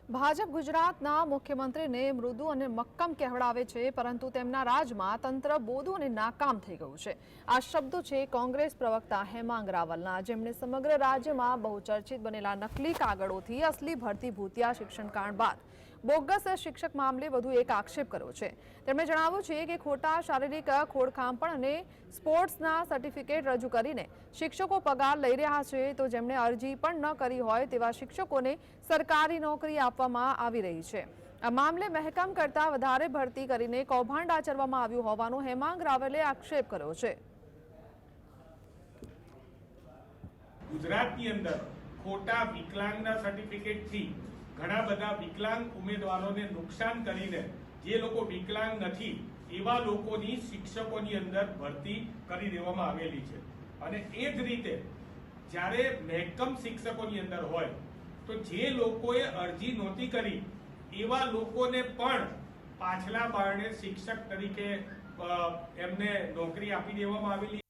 ભાજપ ગુજરાતના મુખ્યમંત્રીને મૃદુ અને મક્કમ કહેવડાવે છે, પરંતુ તેમના રાજમાં તંત્ર બોદું અને નાકામ થઈ ગયું છે। આ શબ્દો છે કોંગ્રેસ પ્રવક્તા હેમાંગ રાવલના, જેમણે સમગ્ર રાજ્યમાં બહુચર્ચિત બનેલા નકલી કાગળોથી અસલી ભરતી ભૂતિયા શિક્ષણકાંડ બાદ બોગસ શિક્ષક મામલે વધુ એક આક્ષેપ કર્યો છે। તેમણે જણાવ્યું છે કે ખોટા શારીરિક ખોડખાંપણ અને સ્પોર્ટ્સના સર્ટિફિકેટ રજૂ કરીને શિક્ષકો પગાર લઈ રહ્યા છે, તો જેમણે અરજી પણ ન કરી હોય તેવા શિક્ષકોને સરકારી નોકરી આપવામાં આવી રહી છે। આ મામલે મહેકમ કરતા વધારે ભરતી કરીને કૌભાંડ આચરવામાં આવ્યું હોવાનો હેમાંગ રાવલે આક્ષેપ કર્યો છે। ગુજરાતની અંદર ખોટા વિકલાંગના સર્ટિફિકેટથી ઘણા બધા વિકલાંગ ઉમેદવારોને નુકસાન કરીને જે લોકો વિકલાંગ નથી એવા લોકોની શિક્ષકોની અંદર ભરતી કરી દેવામાં આવેલી છે। અને એ જ રીતે જ્યારે મહેકમ શિક્ષકોની અંદર હોય તો જે લોકોએ અરજી નહોતી કરી એવા લોકોને પણ પાછલા બારણે શિક્ષક તરીકે એમને નોકરી આપી દેવામાં આવેલી